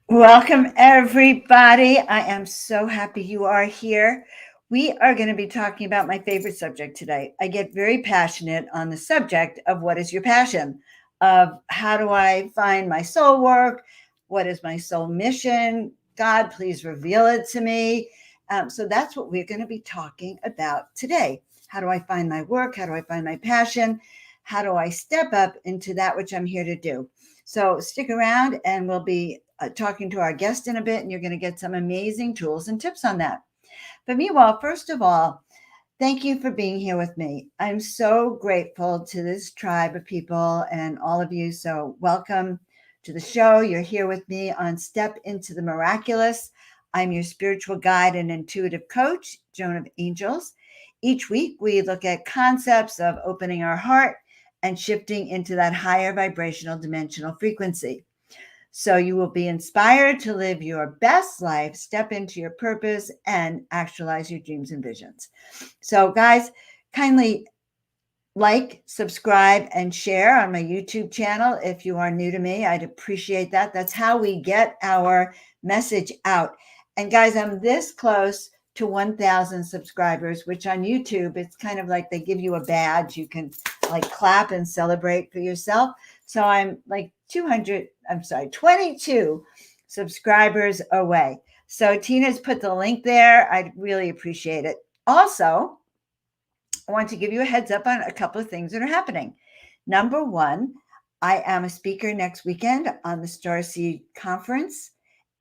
Welcome, everybody. I am so happy you are here. We are going to be talking about my favorite subject today. I get very passionate on the subject of what is your passion, of how do I find my soul work, what is my soul mission. God, please reveal it to me. So that's what we're going to be talking about today. How do I find my work? How do I find my passion? How do I step up into that which I'm here to do? So stick around and we'll be talking to our guest in a bit, and you're going to get some amazing tools and tips on that. But meanwhile, first of all, thank you for being here with me. I'm so grateful to this tribe of people and all of you. So welcome to the show. You're here with me on Step Into the Miraculous. I'm your spiritual guide and intuitive coach, Joan of Angels. Each week, we look at concepts of opening our heart and shifting into that higher vibrational dimensional frequency. So you will be inspired to live your best life, step into your purpose, and actualize your dreams and visions. So, guys, kindly like, subscribe, and share on my YouTube channel. If you are new to me, I'd appreciate that. That's how we get our message out. And guys, I'm this close to 1,000 subscribers, which on YouTube, it's kind of like they give you a badge. You can like clap and celebrate for yourself. So I'm like 22 subscribers away. So Tina's put the link there. I'd really appreciate it. Also, I want to give you a heads up on a couple of things that are happening. Number one, I am a speaker next weekend on the Starseed Conference,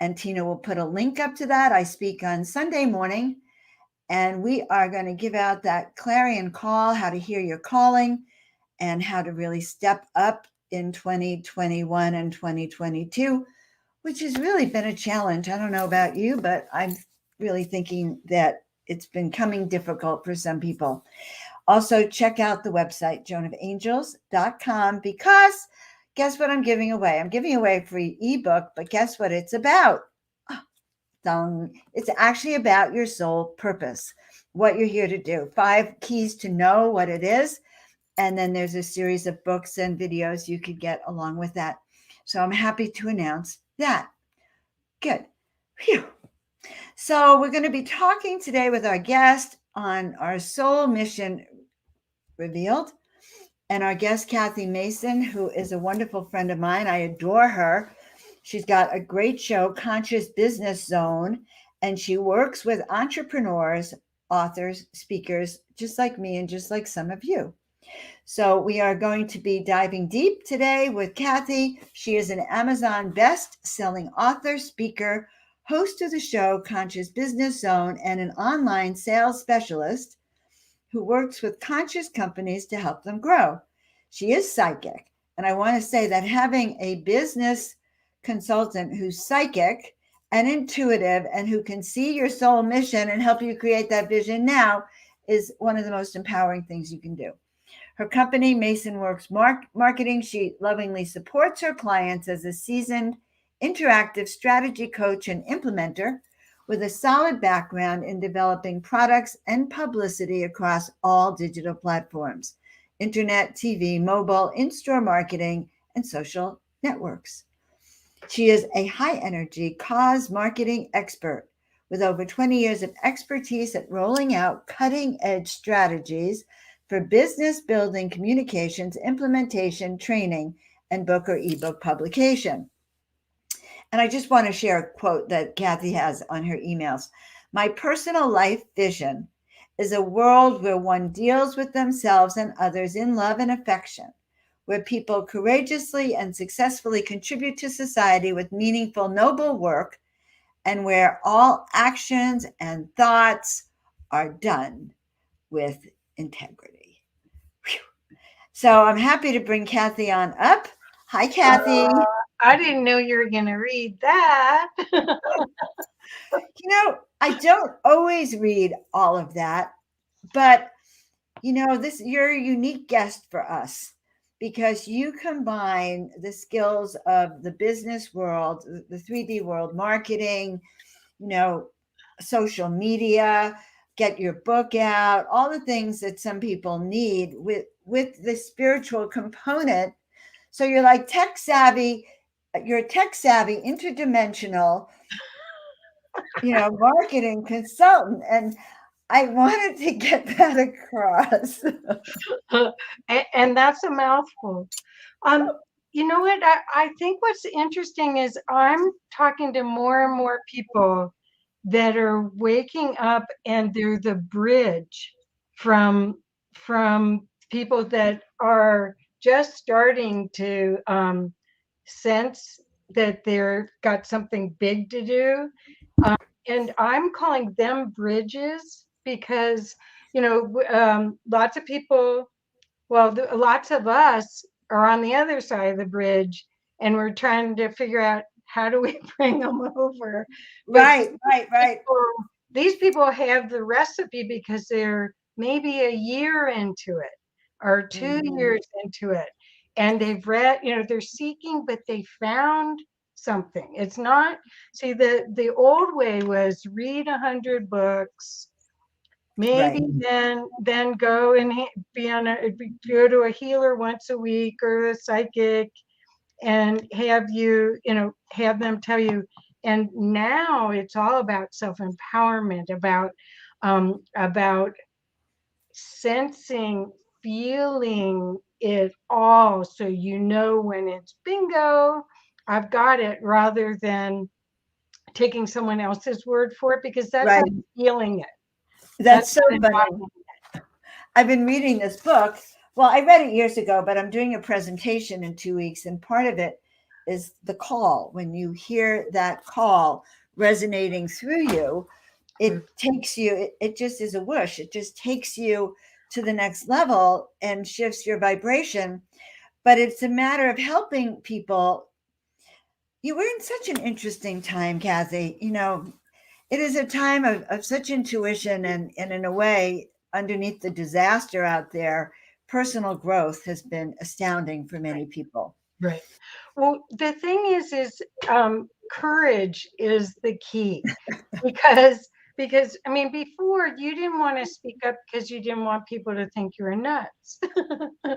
and Tina will put a link up to that. I speak on Sunday morning, and we are going to give out that clarion call, how to hear your calling, and how to really step up in 2021 and 2022, which has really been a challenge. I don't know about you, but I'm really thinking that it's been coming difficult for some people. Also, check out the website, joanofangels.com, because guess what I'm giving away? I'm giving away a free ebook, but guess what it's about? It's actually about your soul purpose, what you're here to do. 5 keys to know what it is. And then there's a series of books and videos you could get along with that. So I'm happy to announce that. Good. Phew. So we're going to be talking today with our guest on our soul mission revealed. And our guest, Kathy Mason, who is a wonderful friend of mine. I adore her. She's got a great show, Conscious Business Zone, and she works with entrepreneurs, authors, speakers, just like me and just like some of you. So we are going to be diving deep today with Kathy. She is an Amazon best-selling author, speaker, host of the show Conscious Business Zone, and an online sales specialist who works with conscious companies to help them grow. She is psychic. And I want to say that having a business consultant who's psychic and intuitive and who can see your soul mission and help you create that vision now is one of the most empowering things you can do. Her company, Mason Works Marketing, she lovingly supports her clients as a seasoned interactive strategy coach and implementer with a solid background in developing products and publicity across all digital platforms, internet, TV, mobile, in-store marketing, and social networks. She is a high-energy cause marketing expert with over 20 years of expertise at rolling out cutting-edge strategies for business building, communications, implementation, training, and book or ebook publication. And I just want to share a quote that Kathy has on her emails. My personal life vision is a world where one deals with themselves and others in love and affection, where people courageously and successfully contribute to society with meaningful, noble work, and where all actions and thoughts are done with integrity. Whew. So I'm happy to bring Kathy on up. Hi, Kathy. I didn't know you were going to read that. I don't always read all of that, but you're a unique guest for us because you combine the skills of the business world, the 3D world, marketing, social media, get your book out, all the things that some people need with the spiritual component. So you're like tech savvy you're a tech savvy, interdimensional, marketing consultant. And I wanted to get that across. And that's a mouthful. You know what? I think what's interesting is I'm talking to more and more people that are waking up, and they're the bridge from people that are just starting to sense that they're got something big to do. And I'm calling them bridges because, lots of people, well, lots of us are on the other side of the bridge, and we're trying to figure out how do we bring them over. But Right. these people have the recipe because they're maybe a year into it or 2 years into it. And they've read, they're seeking, but they found something. It's not, see, the old way was read 100 books, maybe Right. then go and go to a healer once a week or a psychic, and have them tell you. And now it's all about self-empowerment, about sensing, feeling it all, so when it's bingo, I've got it, rather than taking someone else's word for it, because that's Right. not feeling it. That's That's so not funny. embodying. I've been reading this book. Well, I read it years ago, but I'm doing a presentation in 2 weeks. And part of it is the call. When you hear that call resonating through you, it takes you, it just is a whoosh. It just takes you to the next level and shifts your vibration. But it's a matter of helping people. You were in such an interesting time, Kathy. It is a time of such intuition, and in a way, underneath the disaster out there, personal growth has been astounding for many people. Right. Well, the thing is, courage is the key, because I mean, before, you didn't want to speak up because you didn't want people to think you were nuts.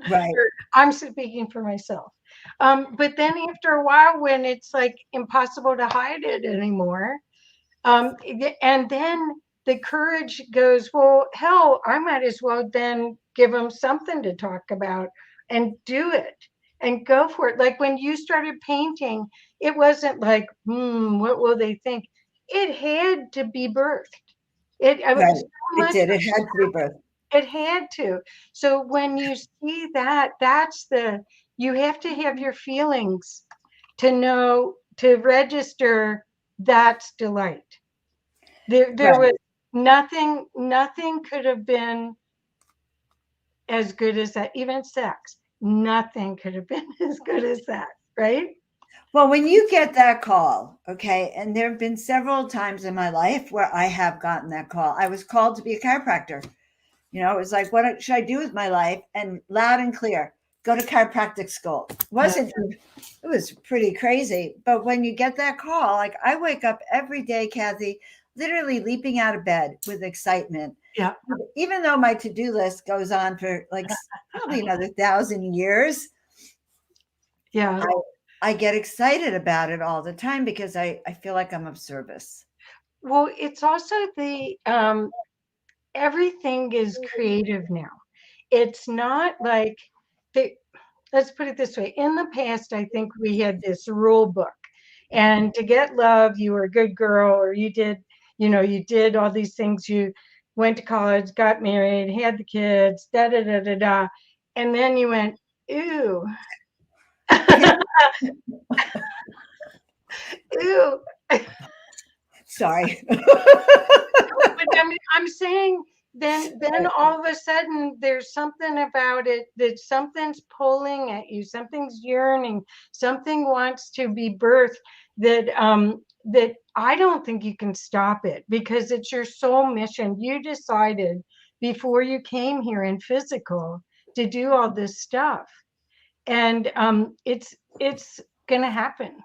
Right. I'm speaking for myself. But then after a while, when it's like impossible to hide it anymore, and then the courage goes, well, hell, I might as well then give them something to talk about and do it and go for it. Like when you started painting, it wasn't like, what will they think? It had to be birthed. I Right. was so It much, did. It had to be birth. it had to. So when you see that, you have to have your feelings to know, to register that's delight. There Right. was nothing could have been as good as that. Even sex, nothing could have been as good as that, right? Well, when you get that call, okay, and there have been several times in my life where I have gotten that call. I was called to be a chiropractor. It was like, what should I do with my life? And loud and clear, go to chiropractic school. It was pretty crazy. But when you get that call, like I wake up every day, Kathy, literally leaping out of bed with excitement. Yeah. Even though my to-do list goes on for like probably another 1,000 years, Yeah. I get excited about it all the time because I feel like I'm of service. Well, it's also everything is creative now. It's not like the, let's put it this way. In the past, I think we had this rule book, and to get love, you were a good girl, or you did all these things. You went to college, got married, had the kids, da da da da da, and then you went, ew, ew. Sorry. But I'm saying, then all of a sudden there's something about it, that something's pulling at you, something's yearning, something wants to be birthed, that I don't think you can stop it, because it's your soul mission. You decided before you came here in physical to do all this stuff, and it's gonna happen,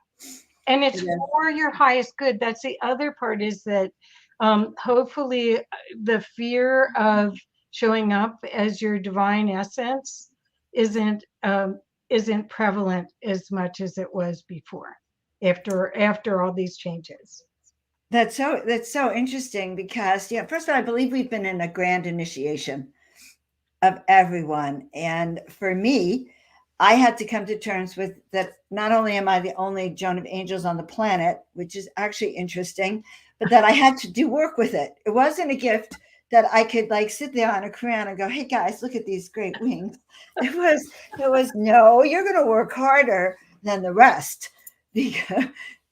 and it's for your highest good. That's the other part, is that hopefully the fear of showing up as your divine essence isn't isn't prevalent as much as it was before after all these changes. That's so interesting because, yeah, first of all, I believe we've been in a grand initiation of everyone. And for me, I had to come to terms with that. Not only am I the only Joan of Angels on the planet, which is actually interesting, but that I had to do work with it. It wasn't a gift that I could like sit there on a crayon and go, "Hey guys, look at these great wings." It was no, you're going to work harder than the rest, because,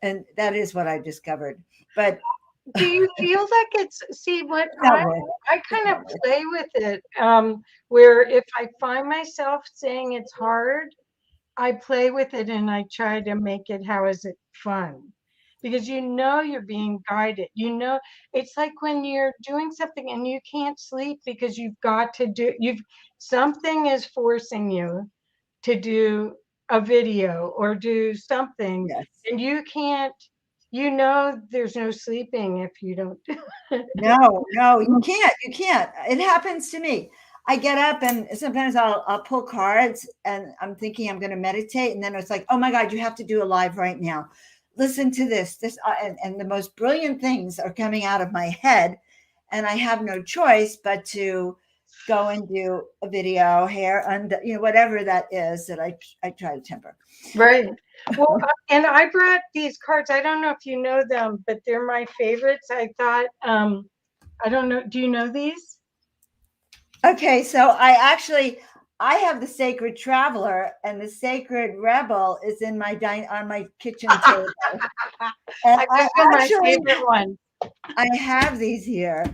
and that is what I discovered. But Do you feel like it's, see what it's not worth it. I It's kind of not worth play with it, where if I find myself saying it's hard, I play with it and I try to make it, how is it fun? Because you know you're being guided. You know, it's like when you're doing something and you can't sleep because you've got to do, you've, something is forcing you to do a video or do something, Yes. and you can't, you know, there's no sleeping if you don't do it. No, no, you can't. You can't. It happens to me. I get up and sometimes I'll pull cards and I'm thinking I'm going to meditate, and then it's like, oh my God, you have to do a live right now. Listen to this, and the most brilliant things are coming out of my head, and I have no choice but to go and do a video, hair, and whatever that is that I try to temper. Right. Well, and I brought these cards. I don't know if you know them, but they're my favorites. I thought, I don't know. Do you know these? Okay, so I have the Sacred Traveler, and the Sacred Rebel is in my on my kitchen table. And I I think they're my actually favorite one. I have these here.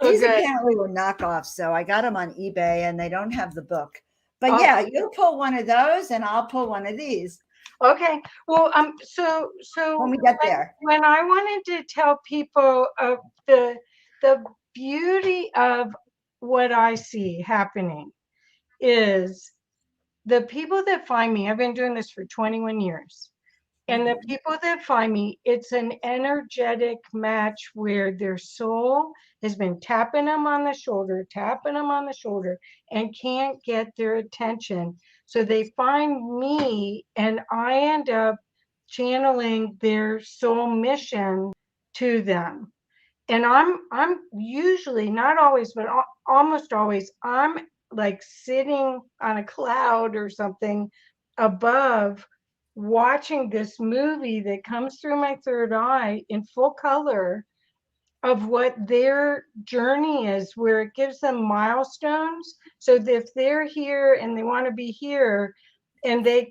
Oh, These good. apparently were knockoffs, so I got them on eBay, and they don't have the book. But Oh, yeah, you'll pull one of those, and I'll pull one of these okay. Well, when so we get there. when I wanted to tell people of the beauty of what I see happening is the people that find me. I've been doing this for 21 years. And the Mhm. people that find me, it's an energetic match where their soul has been tapping them on the shoulder, and can't get their attention. So they find me, and I end up channeling their soul mission to them. And I'm usually, not always, but almost always, I'm like sitting on a cloud or something above, watching this movie that comes through my third eye in full color of what their journey is, where it gives them milestones. So that if they're here and they want to be here, and they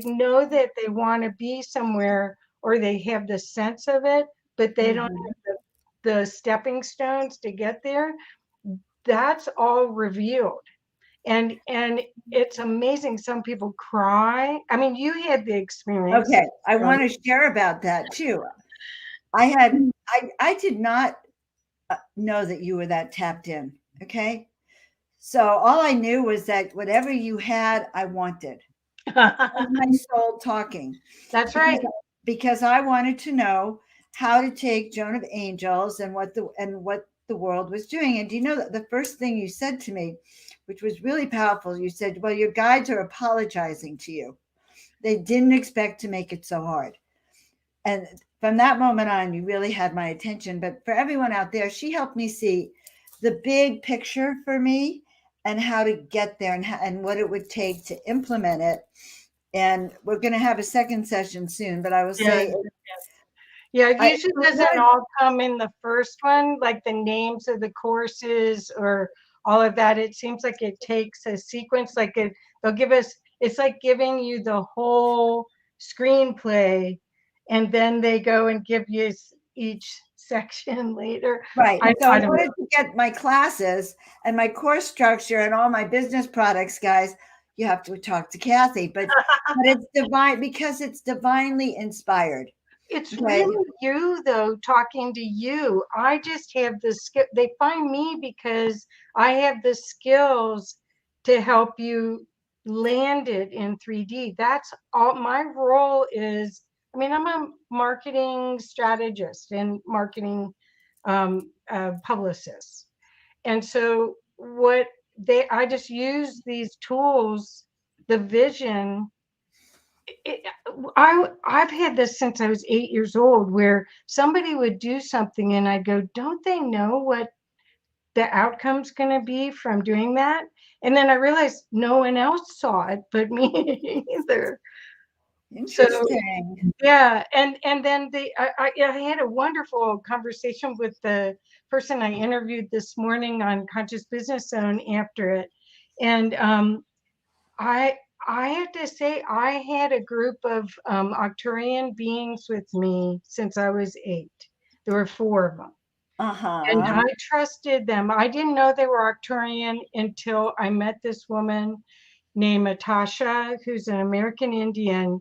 know that they want to be somewhere, or they have the sense of it, but they don't Mhm. have the stepping stones to get there, that's all revealed. And it's amazing. Some people cry. I mean, you had the experience. Okay, I want to share about that too. I did not know that you were that tapped in. Okay, so all I knew was that whatever you had, I wanted. Was my soul talking, That's because right. I wanted to know how to take Joan of Angels and what the world was doing. And do you know that the first thing you said to me, which was really powerful, you said, "Well, your guides are apologizing to you. They didn't expect to make it so hard." And from that moment on, you really had my attention. But for everyone out there, she helped me see the big picture for me and how to get there, and what it would take to implement it. And we're going to have a second session soon, but I will Yeah. say, Yeah, it I usually doesn't all come in the first one, like the names of the courses or all of that. It seems like it takes a sequence, like they'll give us, it's like giving you the whole screenplay, and then they go and give you each section later. right. So I in don't order know. to get my classes and my course structure and all my business products, guys, you have to talk to Kathy. But it's divine, because it's divinely inspired. It's Okay. really you, though, talking to you. I just have the skill. They find me because I have the skills to help you land it in 3D. That's all my role is. I mean, I'm a marketing strategist and marketing publicist. And so I just use these tools, the vision, it, I've had this since I was 8 years old, where somebody would do something and I'd go, don't they know what the outcome's going to be from doing that? And then I realized no one else saw it but me either. So Interesting. yeah, and then I had a wonderful conversation with the person I interviewed this morning on Conscious Business Zone after it, and I I have to say I had a group of Arcturian beings with me since I was 8. There were 4 of them. And Uh-huh. I trusted them. I didn't know they were Arcturian until I met this woman named Natasha, who's an American Indian,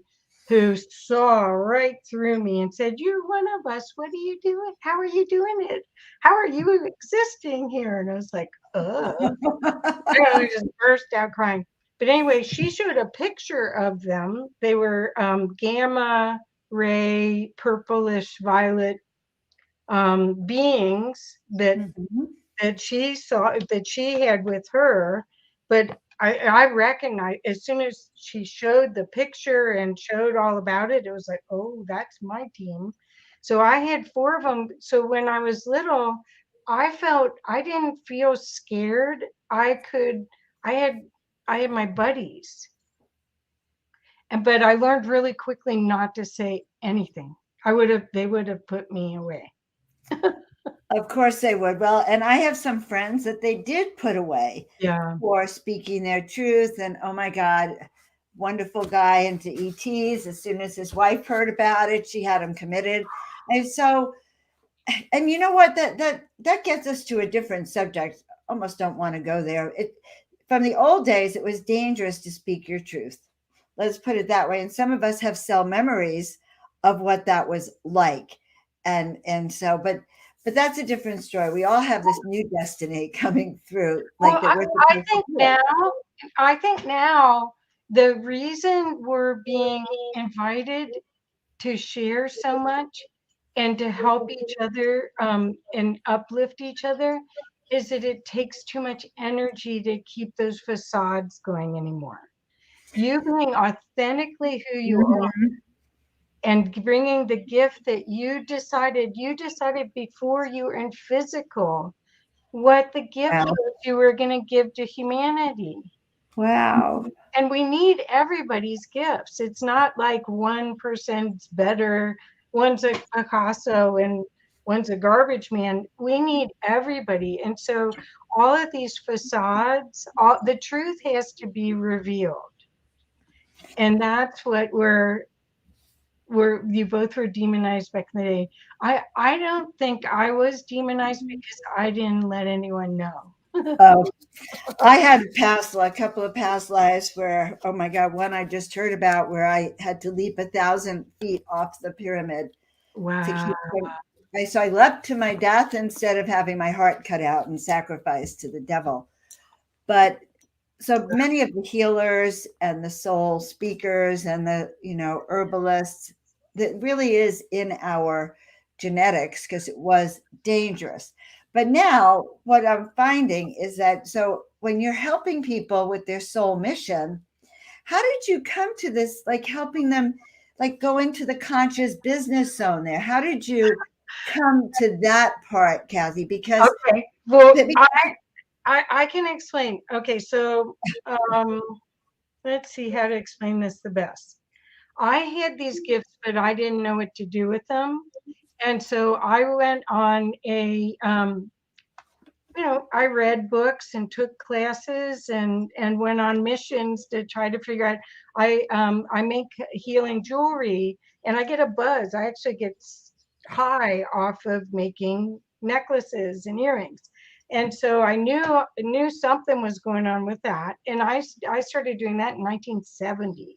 who saw right through me and said, "You're one of us. What are you doing? How are you doing it? How are you existing here?" And I was like, I just burst out crying. But anyway, she showed a picture of them. They were gamma ray, purplish violet beings Mhm. that she saw, that she had with her. But I recognized as soon as she showed the picture and showed all about it, it was like, oh, that's my team. So I had 4 of them. So when I was little, I didn't feel scared. I had I had my buddies. And but I learned really quickly not to say anything. They would have put me away. Of course they would. Well, and I have some friends that they did put away Yeah. for speaking their truth. And oh my God, wonderful guy into ETs. As soon as his wife heard about it, she had him committed. And so, and you know what? That gets us to a different subject. Almost don't want to go there. It from the old days, it was dangerous to speak your truth. Let's put it that way. And some of us have cell memories of what that was like. And so, but that's a different story. We all have this new destiny coming through, Well, like that we're I supposed to think do it. now, I think now the reason we're being invited to share so much and to help each other and uplift each other is that it takes too much energy to keep those facades going anymore. You being authentically who you are Mhm. and bringing the gift that you decided before you were in physical what the gift Wow. was you were going to give to humanity. Wow. And we need everybody's gifts. It's not like one person's better, one's a Picasso and one's a garbage man. We need everybody. And so all of these facades, the truth has to be revealed. And that's what you both were demonized back in the day. I don't think I was demonized because I didn't let anyone know. Oh, I had a couple of past lives where, oh my God, one I just heard about where I had to leap 1,000 feet off the pyramid to Wow. keep from. So I leapt to my death instead of having my heart cut out and sacrificed to the devil. But so many of the healers and the soul speakers and the herbalists, that really is in our genetics because it was dangerous. But now what I'm finding is that, so when you're helping people with their soul mission, how did you come to this, like helping them like go into the conscious business zone there? How did you come to that part, Kathy? Because Okay. Well, because I can explain. Okay, so um, let's see how to explain this the best. I had these gifts, but I didn't know what to do with them. And so I went on I read books and took classes and went on missions to try to figure out. I make healing jewelry and I get a buzz. I actually get high off of making necklaces and earrings. And so I knew something was going on with that. And I started doing that in 1970.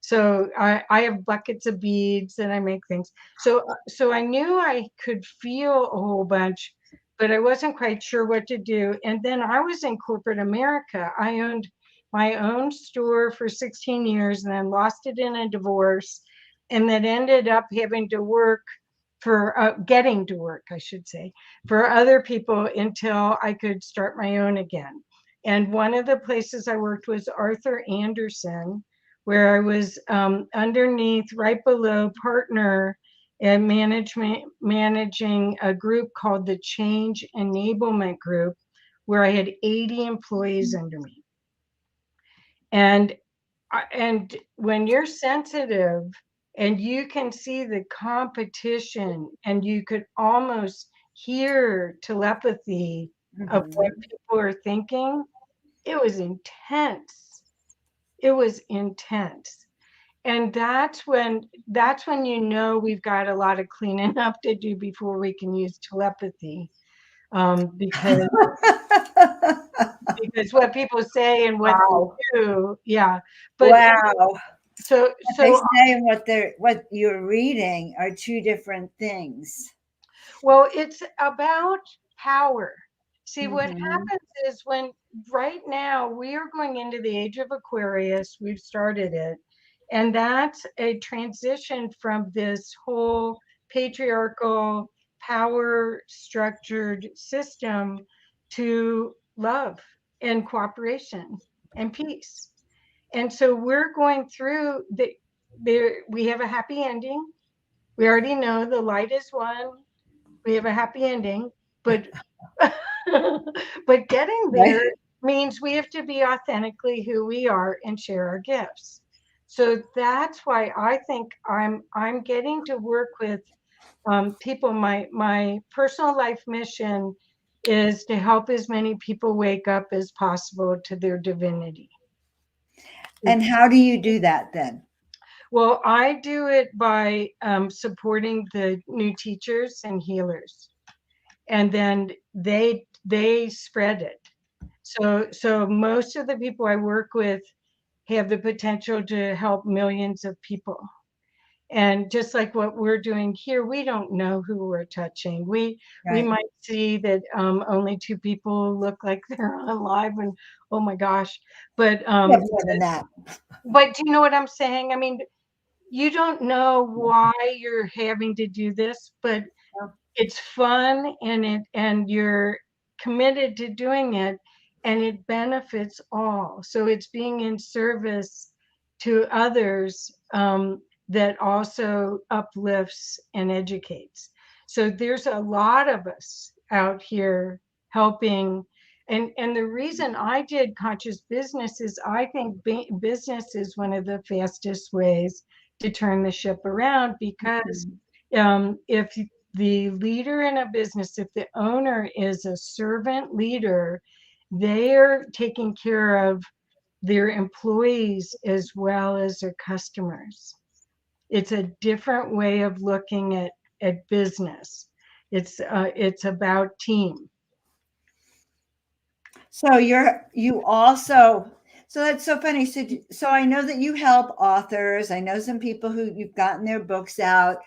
So I have buckets of beads and I make things. So I knew I could feel a whole bunch, but I wasn't quite sure what to do. And then I was in corporate America. I owned my own store for 16 years and then lost it in a divorce, and then ended up having to work for getting to work, I should say, for other people until I could start my own again. And one of the places I worked was Arthur Anderson, where I was underneath, right below partner and managing a group called the Change Enablement Group, where I had 80 employees under me. And when you're sensitive and you can see the competition and you could almost hear telepathy of what people are thinking, it was intense. It was intense. And that's when you know we've got a lot of cleaning up to do before we can use telepathy. Because what people say and what Wow. they do, yeah. But Wow. so What they so say and what you're reading are two different things. well, it's about power. See, what Mm-hmm. happens is when right now we are going into the age of Aquarius, we've started it, and that's a transition from this whole patriarchal, power structured system to love and cooperation and peace. And so we're going through we have a happy ending. We already know the light is one, we have a happy ending, but but getting there Right. means we have to be authentically who we are and share our gifts. So that's why I think I'm getting to work with people. My personal life mission is to help as many people wake up as possible to their divinity. And how do you do that then? Well, I do it by supporting the new teachers and healers, and then they spread it. So most of the people I work with have the potential to help millions of people. And just like what we're doing here, we don't know who we're touching. We Right. might see that only two people look like they're on live, and oh my gosh. But Yeah, more than that. do you know what I'm saying? I mean, you don't know why you're having to do this, but it's fun, and you're committed to doing it, and it benefits all. So it's being in service to others, that also uplifts and educates. So there's a lot of us out here helping. And the reason I did conscious business is I think business is one of the fastest ways to turn the ship around, because if the leader in a business, if the owner is a servant leader, they're taking care of their employees as well as their customers. It's a different way of looking at business. It's about team. So you also, so that's so funny. So I know that you help authors. I know some people who you've gotten their books out.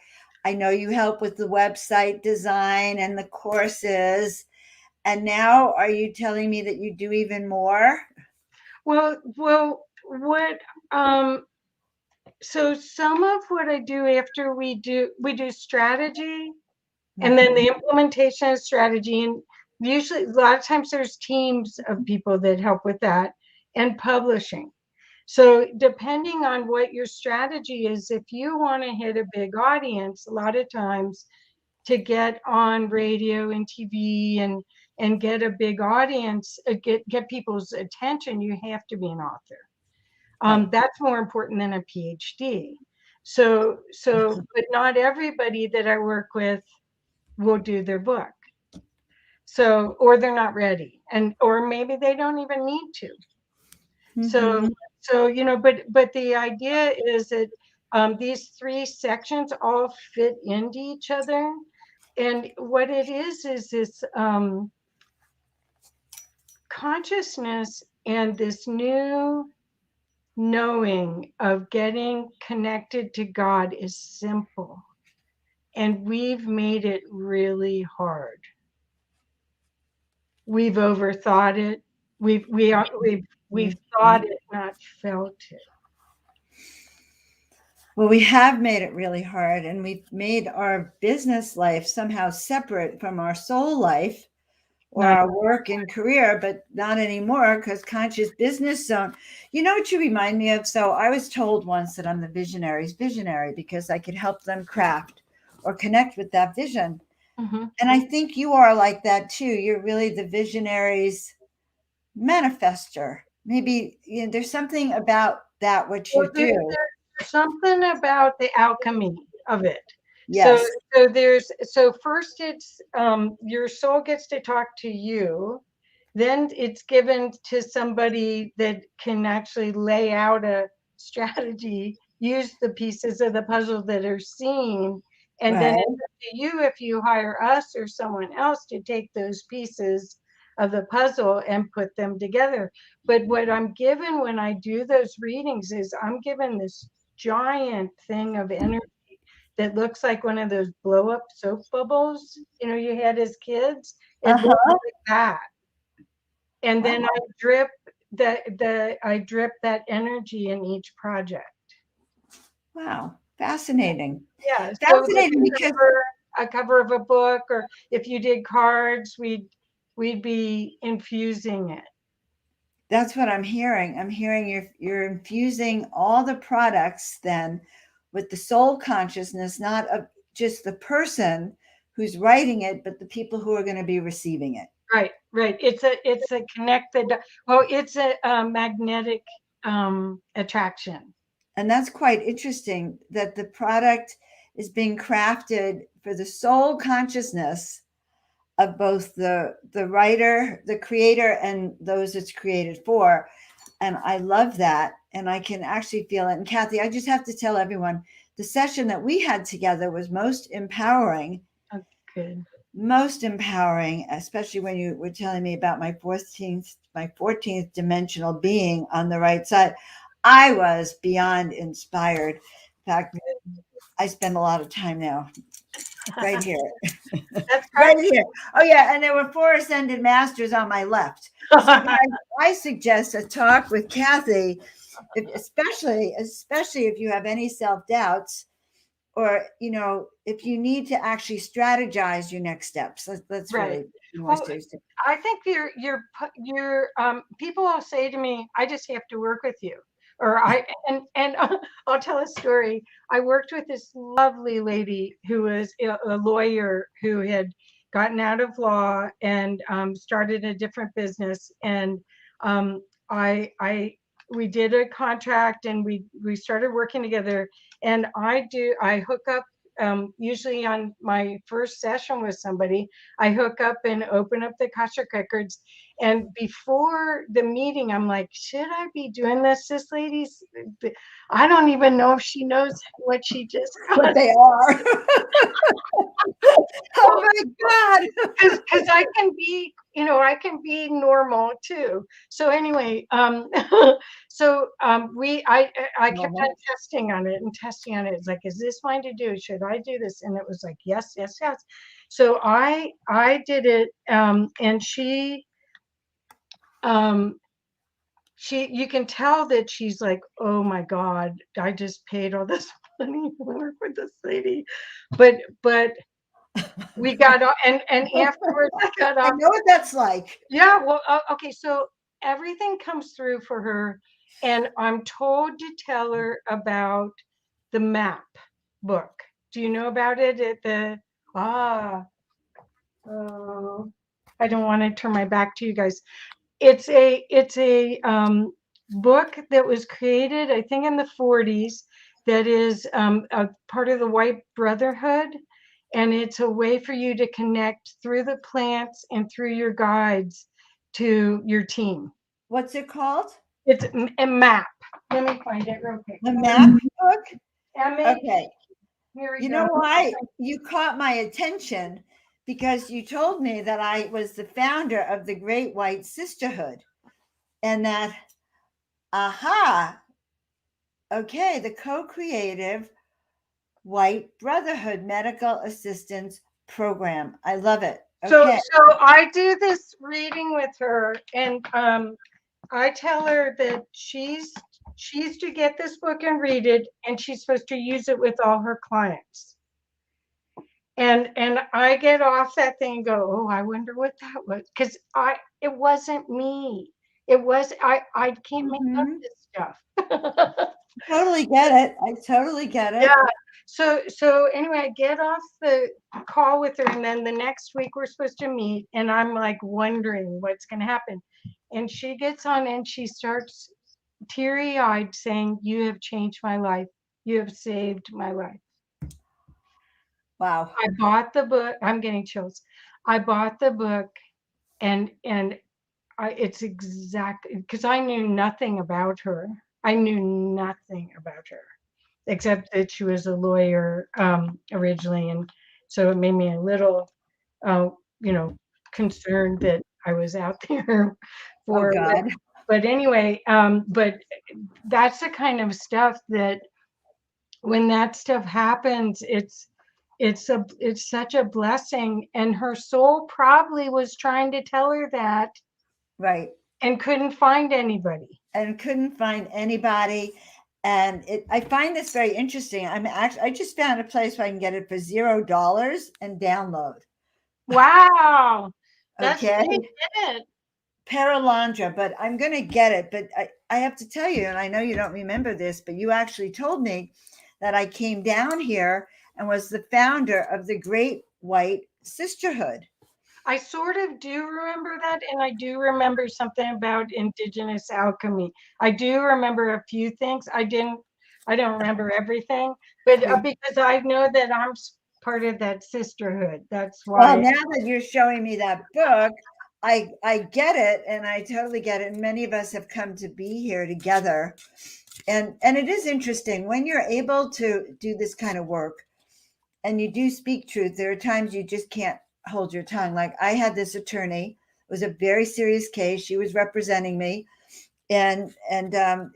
I know you help with the website design and the courses. And now are you telling me that you do even more? Well, what so some of what I do after we do strategy, and then the implementation of strategy, and usually a lot of times there's teams of people that help with that, and publishing. So depending on what your strategy is, if you want to hit a big audience, a lot of times to get on radio and TV and get a big audience, get people's attention, you have to be an author. Right. That's more important than a PhD. But not everybody that I work with will do their book. So, or they're not ready, or maybe they don't even need to. So, Mm-hmm. but the idea is that these three sections all fit into each other. And what it is this consciousness and this new knowing of getting connected to God is simple. And we've made it really hard. We've overthought it. We've thought it, not felt it. Well, we have made it really hard, and we've made our business life somehow separate from our soul life, or our work and career, but not anymore because conscious business zone. You know what you remind me of? So I was told once that I'm the visionary's visionary because I could help them craft or connect with that vision. Mm-hmm. And I think you are like that too. You're really the visionary's manifester. Maybe there's something about that what you Well, do. there's something about the alchemy of it. So Yes. so first it's your soul gets to talk to you, then it's given to somebody that can actually lay out a strategy, use the pieces of the puzzle that are seen, and then Right. it's up to you if you hire us or someone else to take those pieces of the puzzle and put them together. But what I'm given when I do those readings is I'm given this giant thing of energy that looks like one of those blow up soap bubbles, you had as kids. It looks Uh-huh. like that. And Wow. then I drip that energy in each project. Wow. Fascinating. Yeah. So like Fascinating because a cover of a book, or if you did cards, we'd be infusing it. that's what I'm hearing. I'm hearing you're infusing all the products then with the soul consciousness, not of just the person who's writing it, but the people who are going to be receiving it. Right. It's a connected. Well, it's a, magnetic attraction. And that's quite interesting that the product is being crafted for the soul consciousness of both the writer, the creator, and those it's created for. And I love that. And I can actually feel it. And Kathy, I just have to tell everyone the session that we had together was most empowering. Oh, good. Most empowering, especially when you were telling me about my 14th dimensional being on the right side. I was beyond inspired. In fact, I spend a lot of time now right here. That's Right here. Oh yeah, and there were 4 ascended masters on my left. So great. guys, I suggest a talk with Kathy, especially if you have any self doubts, or if you need to actually strategize your next steps. Let's Right. really be more Well, serious. I think your people will say to me, "I just have to work with you," or and I'll tell a story. I worked with this lovely lady who was a lawyer who had gotten out of law and started a different business, and um, I we did a contract and we started working together, and I hook up usually on my first session with somebody. I hook up and open up the Akashic records. And before the meeting, I'm like, should I be doing this? This lady's, I don't even know if she knows what she just What got. they are. Oh my God. Because I can be normal too. So anyway, I kept on Normal. testing on it and testing on it. It's like, is this mine to do? Should I do this? And it was like, yes, yes, yes. So I did it, and um you can tell that she's like, oh my God, I just paid all this money to work with this lady, but we got off, and afterwards I got I off. know what that's like. Yeah, well, okay, so everything comes through for her, and I'm told to tell her about the map book. Do you know about it? Ah, oh, I don't want to turn my back to you guys. It's a book that was created, I think, in the 40s. That is a part of the White Brotherhood, and it's a way for you to connect through the plants and through your guides to your team. What's it called? It's a map. Let me find it real quick. The map book? M-A. Okay. Here we You go. know why you caught my attention? Because you told me that I was the founder of the Great White Sisterhood, and that, aha, okay, the co-creative White Brotherhood Medical Assistance Program. I love it. So Okay. I do this reading with her, and I tell her that she's to get this book and read it, and she's supposed to use it with all her clients. And I get off that thing and go, oh, I wonder what that was, because it wasn't me. I can't make up Mhm. this stuff. Totally get it. I totally get Yeah. it. So anyway, I get off the call with her, and then the next week we're supposed to meet, and I'm like wondering what's going to happen. And she gets on and she starts teary-eyed saying, "You have changed my life. You have saved my life." Wow. I bought the book. I'm getting chills. I bought the book, and it's exactly because I knew nothing about her. I knew nothing about her except that she was a lawyer originally, and so it made me a little, uh, you know, concerned that I was out there Oh for. God. But anyway, but that's the kind of stuff that when that stuff happens, it's such a blessing, and her soul probably was trying to tell her that Right. and couldn't find anybody. And couldn't find anybody. And I find this very interesting. I just found a place where I can get it for $0 and download. Wow, that's Okay. pretty good. Paralandra, but I'm going to get it. But I have to tell you, and I know you don't remember this, but you actually told me that I came down here and was the founder of the Great White Sisterhood. I sort of do remember that, and I do remember something about indigenous alchemy. I do remember a few things. I don't remember everything, but because I know that part of that sisterhood. That's Well, why. now that you're showing me that book, I get it, and I totally get it. And many of us have come to be here together, and it is interesting when you're able to do this kind of work, and you do speak truth. There are times you just can't hold your tongue. Like I had this attorney; it was a very serious case. She was representing me, and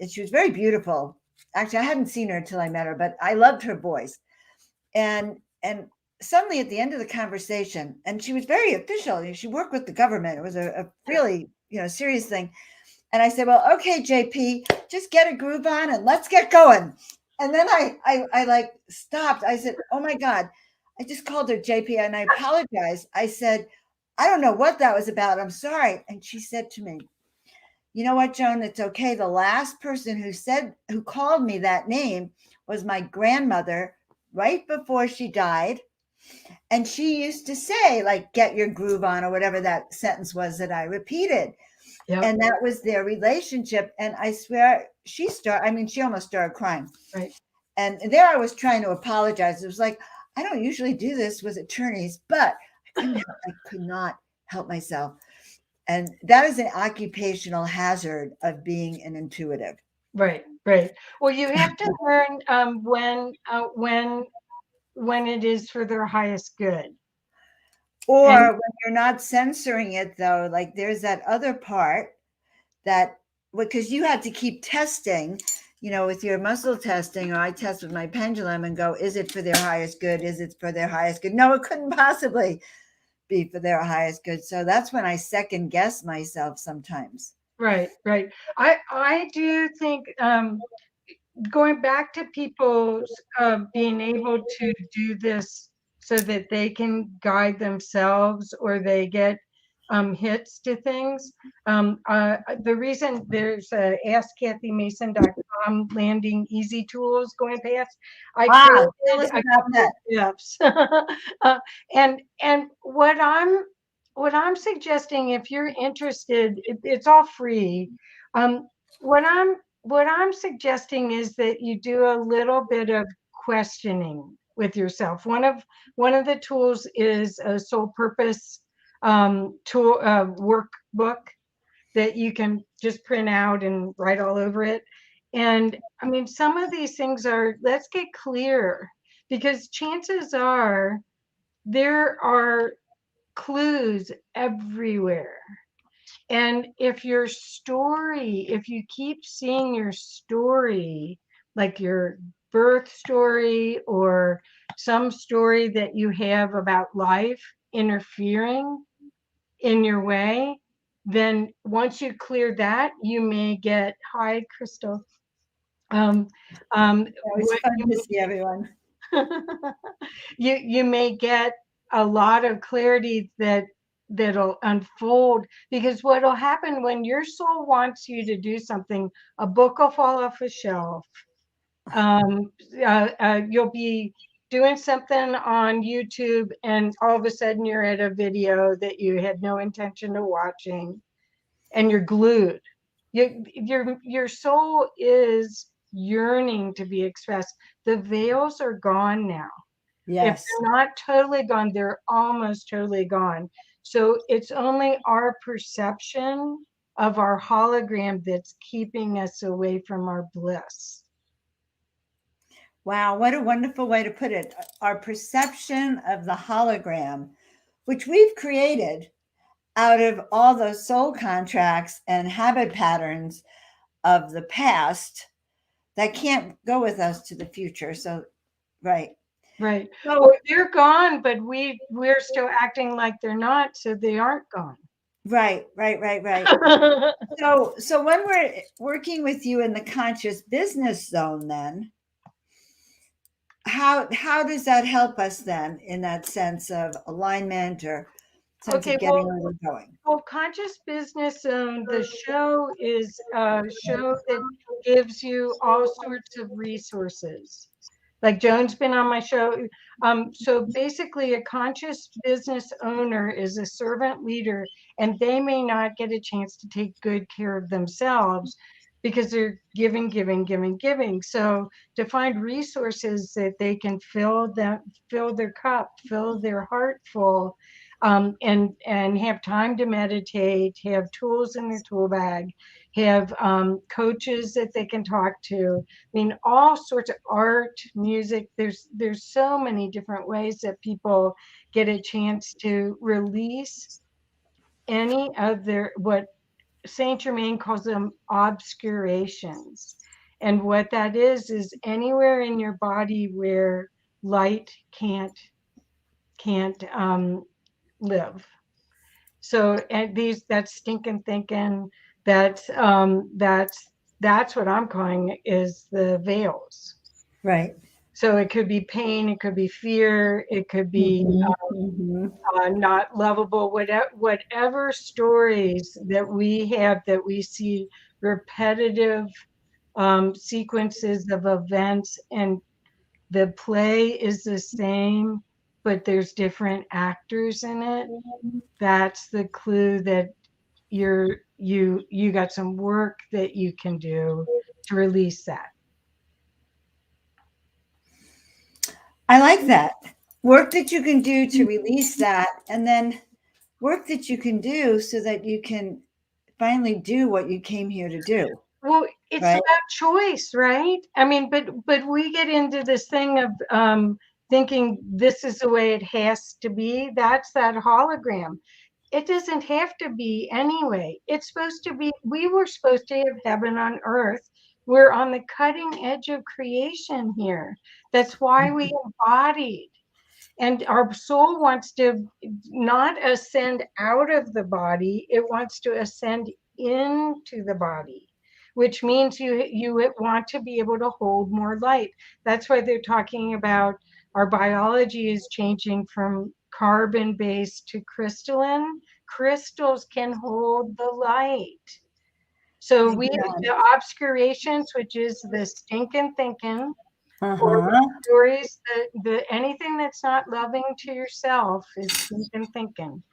she was very beautiful. Actually, I hadn't seen her until I met her, but I loved her voice. And suddenly at the end of the conversation, and she was very official, she worked with the government, it was a really serious thing. And I said, well, okay, JP, just get a groove on and let's get going. And then I like stopped. I said, oh my God, I just called her JP and I apologized. I said, I don't know what that was about, I'm sorry. And she said to me, you know what, Joan, it's okay. The last person who called me that name was my grandmother right before she died. And she used to say, like, get your groove on, or whatever that sentence was that I repeated. Yep. And that was their relationship. And I swear she almost started crying. Right. And there I was trying to apologize. It was like, I don't usually do this with attorneys, but I could not help myself. And that is an occupational hazard of being an intuitive. Right. Right. Well, you have to learn when it is for their highest good. And Or when you're not censoring it, though, like there's that other part that, because you had to keep testing, with your muscle testing, or I test with my pendulum and go, is it for their highest good? Is it for their highest good? No, it couldn't possibly be for their highest good. So that's when I second guess myself sometimes. right, right. I do think going back to people's being able to do this so that they can guide themselves, or they get hits to things. The reason there's AskKathyMason.com landing easy tools going past, I Tell created us a about couple that. of steps. And what I'm suggesting, if you're interested, it's all free. Um, what I'm suggesting is that you do a little bit of questioning with yourself. One of the tools is a soul purpose tool workbook that you can just print out and write all over it. And I mean, some of these things are, let's get clear, because chances are there are clues everywhere. And if if you keep seeing your story, like your birth story or some story that you have about life interfering in your way, then once you clear that, you may get, hi, Crystal. Um, It's what fun you to see everyone. You may get a lot of clarity that'll unfold, because what'll happen when your soul wants you to do something, a book will fall off a shelf. um, you'll be doing something on YouTube, and all of a sudden you're at a video that you had no intention of watching, and you're glued. Your soul is yearning to be expressed. The veils are gone now. If Yes. they're not totally gone, they're almost totally gone. So it's only our perception of our hologram that's keeping us away from our bliss. Wow, what a wonderful way to put it. Our perception of the hologram, which we've created out of all those soul contracts and habit patterns of the past that can't go with us to the future. So, right. Right. So, Well, they're gone, but we're still acting like they're not, so they aren't gone. right. So when we're working with you in the conscious business zone, then how does that help us then in that sense of alignment or sense Okay, of getting where we're going? well, Conscious Business Zone, the show is a show that gives you all sorts of resources. Like Joan's been on my show. So basically, a conscious business owner is a servant leader, and they may not get a chance to take good care of themselves because they're giving. So to find resources that they can fill their cup, fill their heart full, and have time to meditate, have tools in their tool bag, have coaches that they can talk to. I mean, all sorts of art, music. There's so many different ways that people get a chance to release any of their, what Saint Germain calls them, obscurations. And what that is anywhere in your body where light can't live. So, and that's stinking thinking. That's what I'm calling it, is the veils. Right. So it could be pain, it could be fear, it could be not lovable, whatever stories that we have, that we see repetitive sequences of events, and the play is the same, but there's different actors in it. That's the clue that you got some work that you can do to release that. I like that. Work that you can do to release that, and then work that you can do so that you can finally do what you came here to do. Well, it's Right. about choice, right? I mean, but we get into this thing of thinking this is the way it has to be. That's that hologram. It doesn't have to be anyway. It's supposed to be, we were supposed to have heaven on earth. We're on the cutting edge of creation here. That's why we embodied. And our soul wants to not ascend out of the body, it wants to ascend into the body, which means you want to be able to hold more light. That's why they're talking about our biology is changing from carbon based to crystalline. Crystals can hold the light. So Amen. the obscurations, which is the stinking thinking, or Uh-huh. stories, the anything that's not loving to yourself is stinking thinking.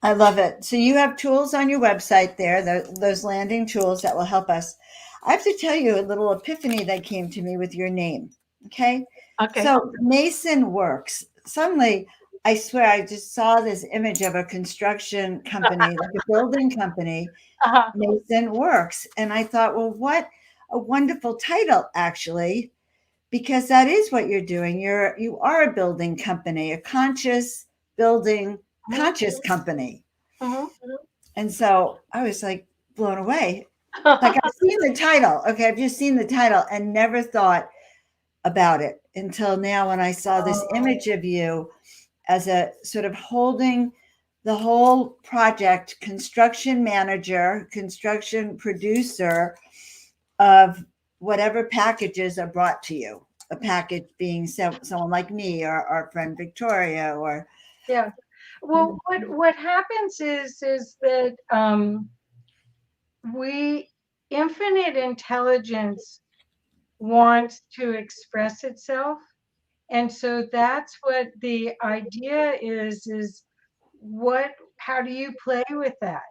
I love it. So you have tools on your website there, those landing tools that will help us. I have to tell you a little epiphany that came to me with your name. Okay. Okay. So Mason Works. Suddenly, I swear I just saw this image of a construction company, like a building company, Uh-huh. Mason Works. And I thought, well, what a wonderful title, actually, because that is what you're doing. You are a building company, a conscious building conscious company. Mhm. And so I was like blown away. Like Mhm. I've seen the title. Okay, I've just seen the title and never thought about it until now when I saw this image of you as a sort of holding the whole project, construction manager, construction producer of whatever packages are brought to you. a package being someone like me or our friend Victoria or Yeah. Well, what happens is that we infinite intelligence wants to express itself. And so that's what the idea is what how do you play with that?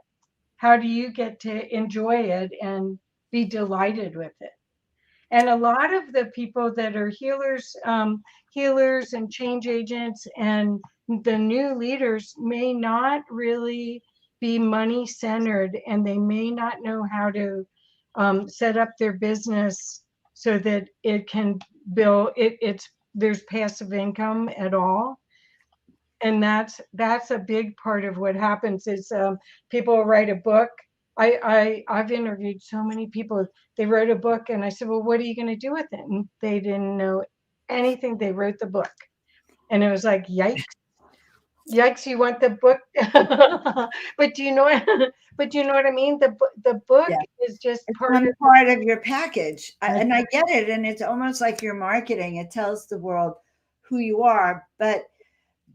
How do you get to enjoy it and be delighted with it? And a lot of the people that are healers and change agents and the new leaders may not really be money centered, and they may not know how to set up their business so that it can build there's passive income at all. And that's a big part of what happens is people write a book. I've interviewed so many people. They wrote a book, and I said, well, what are you going to do with it? And they didn't know anything. They wrote the book, and it was like, yikes, you want the book. But do you know but do you know what I mean? The book yeah, is just it's part one of part of your package. it. And I get it. And it's almost like your marketing. It tells the world who you are, but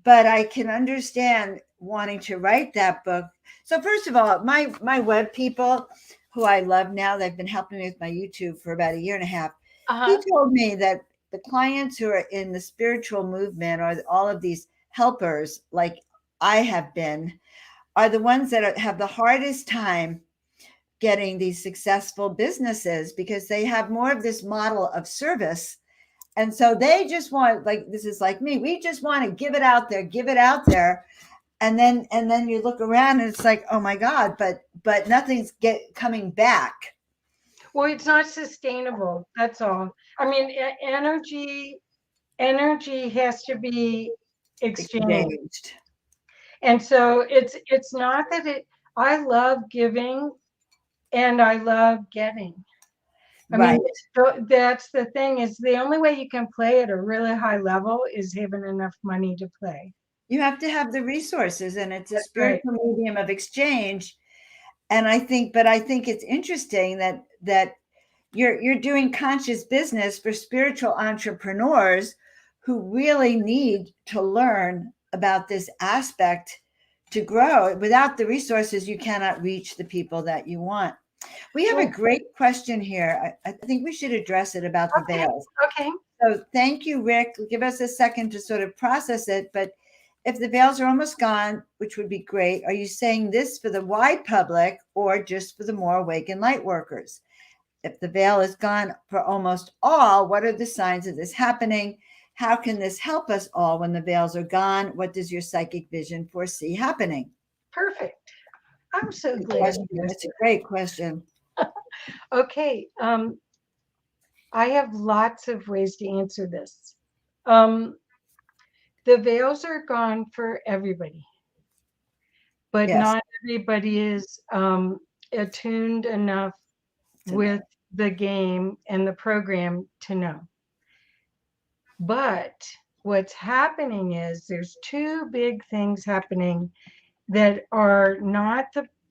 I can understand wanting to write that book. So first of all, my web people who I love now, they've been helping me with my YouTube for about a year and a half. He Uh-huh. told me that the clients who are in the spiritual movement or all of these helpers, like I have been, are the ones that have the hardest time getting these successful businesses because they have more of this model of service. And so they just want, like, this is like me, we just want to give it out there. And then you look around and it's like, oh my God, but nothing's coming back. Well, it's not sustainable. That's all. I mean, energy has to be exchanged. Exchanged. And so it's not that it I love giving and I love getting. I mean, Right. that's the thing is the only way you can play at a really high level is having enough money to play. You have to have the resources, and it's a That's right. spiritual medium of exchange. And I think it's interesting that you're doing conscious business for spiritual entrepreneurs who really need to learn about this aspect to grow. Without the resources, you cannot reach the people that you want. We have a Well, great question here. I think we should address it about the okay, veils. okay, So thank you, Rick. Give us a second to sort of process it. But if the veils are almost gone, which would be great, are you saying this for the wide public or just for the more awakened light workers? If the veil is gone for almost all, what are the signs of this happening? How can this help us all when the veils are gone? What does your psychic vision foresee happening? perfect. I'm so Good glad question. you asked It's a great question. that. Okay, I have lots of ways to answer this. Um, the veils are gone for everybody, but Yes, not everybody is attuned enough to know. with the game and the program to know. But what's happening is there's two big things happening that are not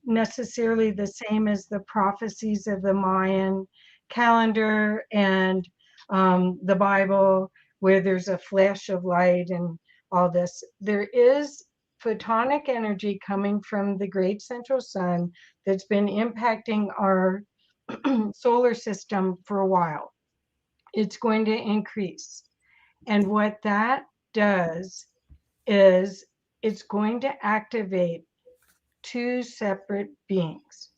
necessarily the same as the prophecies of the Mayan calendar and the Bible, where there's a flash of light and all this. There is photonic energy coming from the great central sun that's been impacting our solar system for a while. It's going to increase. And what that does is it's going to activate two separate beings.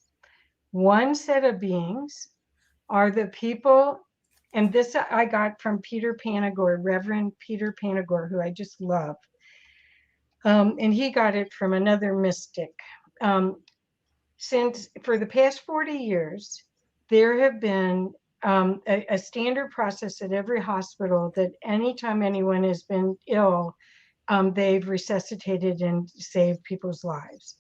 One set of beings are the people, and this I got from Peter Panagore, Reverend Peter Panagore, who I just love. And he got it from another mystic. Um, since for the past 40 years, there have been a standard process at every hospital that anytime anyone has been ill, they've resuscitated and saved people's lives.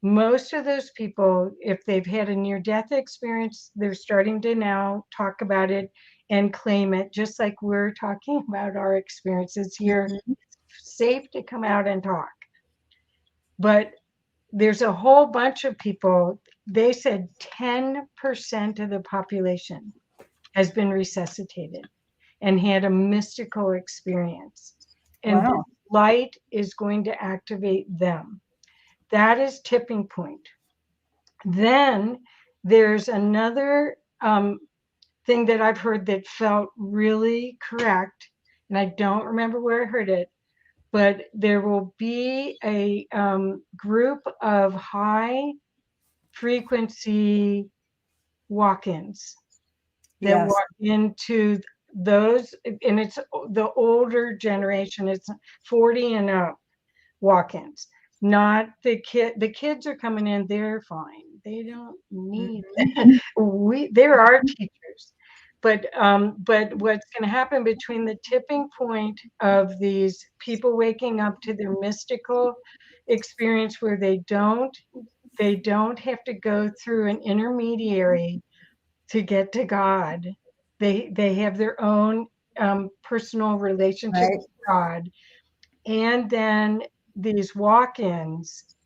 Most of those people, if they've had a near death experience, they're starting to now talk about it and claim it, just like we're talking about our experiences here. Mhm. Safe to come out and talk. But there's a whole bunch of people, they said 10% of the population has been resuscitated. and had a mystical experience. And the Wow. light is going to activate them. That is tipping point. Then there's another thing that I've heard that felt really correct, and I don't remember where I heard it, but there will be a group of high frequency walk-ins that Yes. walk into those, and it's the older generation, it's 40 and up walk-ins, not the kid. The kids are coming in, they're fine. They don't need there are teachers. But what's going to happen between the tipping point of these people waking up to their mystical experience where they don't have to go through an intermediary to get to God. They have their own personal relationship Right. with God. And then these walk-ins,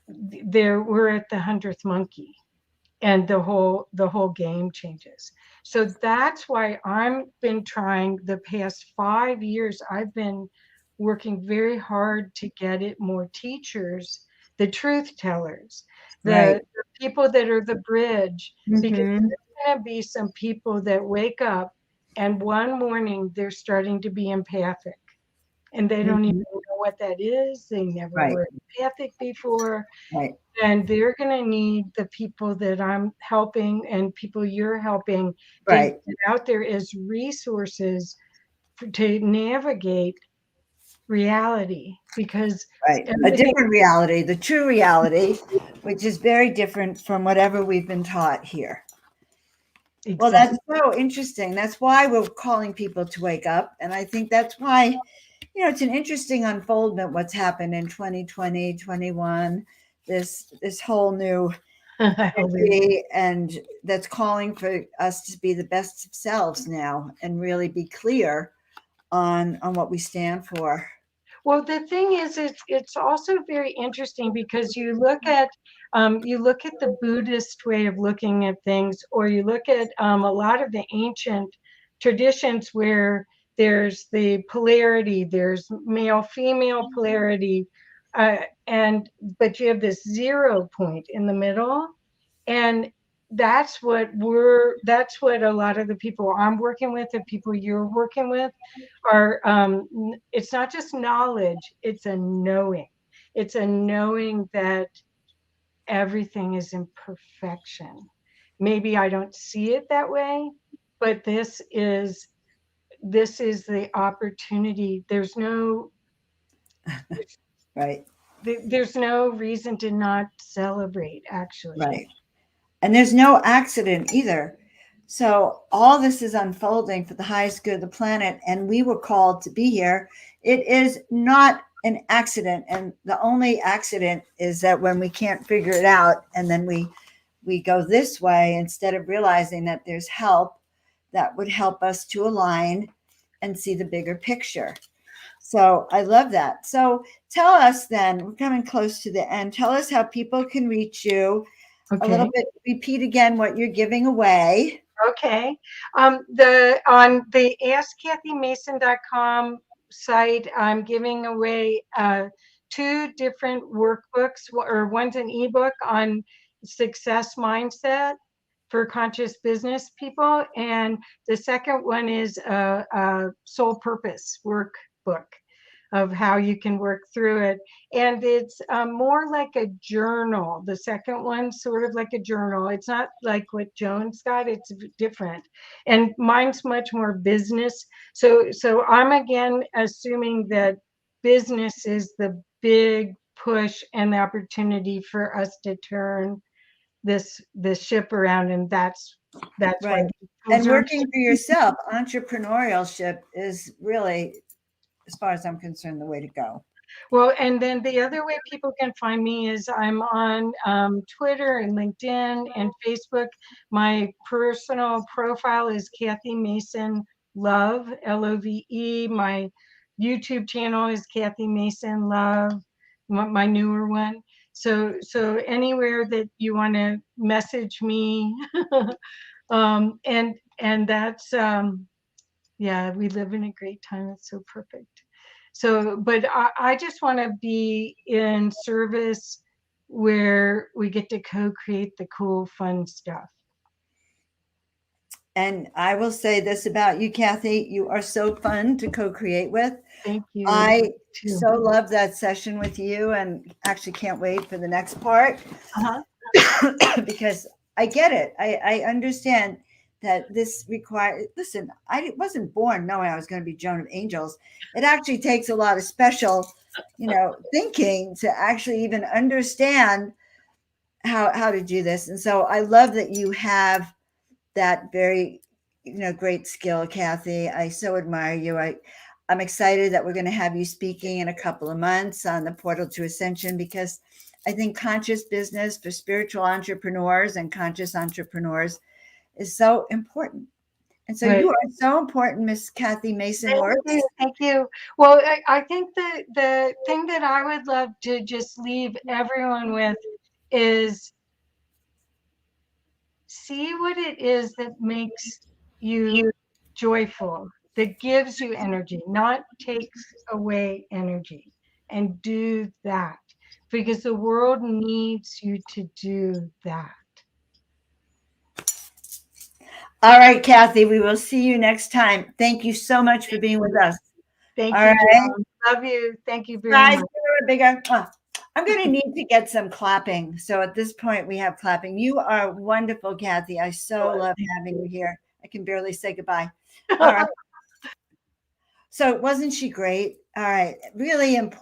there we're at the 100th monkey, and the whole game changes. So that's why I've been trying the past 5 years. I've been working very hard to get it more teachers, the truth tellers, Right. the people that are the bridge, because Mm-hmm. there's going to be some people that wake up and one morning they're starting to be empathic, and they don't even Mm-hmm. know what that is. They never Right. were empathic before, Right. and they're going to need the people that I'm helping and people you're helping to Right. get out there as resources to navigate reality, because Right. A everything. different reality, the true reality, which is very different from whatever we've been taught here. Well, Exactly. that's so interesting. That's why we're calling people to wake up. And I think that's why, it's an interesting unfoldment what's happened in 2020, 21, this whole new energy, and that's calling for us to be the best of selves now and really be clear on what we stand for. Well, the thing is, it's also very interesting because you look at the Buddhist way of looking at things, or you look at a lot of the ancient traditions where there's the polarity, there's male female polarity, and but you have this 0 point in the middle, and that's what a lot of the people I'm working with, the people you're working with, are. It's not just knowledge, it's a knowing. It's a knowing that everything is in perfection. Maybe I don't see it that way, but this is the opportunity. Right. There's no reason to not celebrate, actually. Right. And there's no accident either. So all this is unfolding for the highest good of the planet, and we were called to be here. It is not an accident, and the only accident is that when we can't figure it out, and then we go this way instead of realizing that there's help that would help us to align and see the bigger picture. So I love that. So tell us then, we're coming close to the end. Tell us how people can reach you a little Okay. bit. Repeat again what you're giving away. Okay. On the AskKathyMason.com site, I'm giving away two different workbooks, or one's an ebook on success mindset for conscious business people, and the second one is a soul purpose workbook of how you can work through it. And it's more like a journal. The second one's sort of like a journal. It's not like what Joan's got, it's different. And mine's much more business. So I'm again assuming that business is the big push and the opportunity for us to turn this ship around, and that's why Right. those And are. working for yourself, entrepreneurship is really, as far as I'm concerned, the way to go. Well, and then the other way people can find me is I'm on Twitter and LinkedIn and Facebook. My personal profile is Kathy Mason Love, Love. My YouTube channel is Kathy Mason Love, my newer one. So anywhere that you want to message me, and that's Yeah, we live in a great time. It's so perfect. So, but I just want to be in service where we get to co-create the cool, fun stuff. And I will say this about you, Kathy, you are so fun to co-create with. Thank you. I Too. so love that session with you and actually can't wait for the next part because I get it. I understand that this requires, listen, I wasn't born knowing I was going to be Joan of Angels. It actually takes a lot of special, thinking to actually even understand how to do this. And so I love that you have that very, great skill, Kathy. I so admire you. I'm excited that we're going to have you speaking in a couple of months on the Portal to Ascension, because I think conscious business for spiritual entrepreneurs and conscious entrepreneurs is so important. And so Right. you are so important, Miss Kathy Mason Thank Works. you. Thank you. Well, I think the thing that I would love to just leave everyone with is see what it is that makes you joyful, that gives you energy, not takes away energy, and do that because the world needs you to do that. All right, Kathy, we will see you next time. Thank you so much for being with us. Thank All you, right. Joan. Love you. Thank you very Guys, much. bigger. I'm going to need to get some clapping. So at this point, we have clapping. You are wonderful, Kathy. I so love having you here. I can barely say goodbye. All right. So wasn't she great? All right. Really important.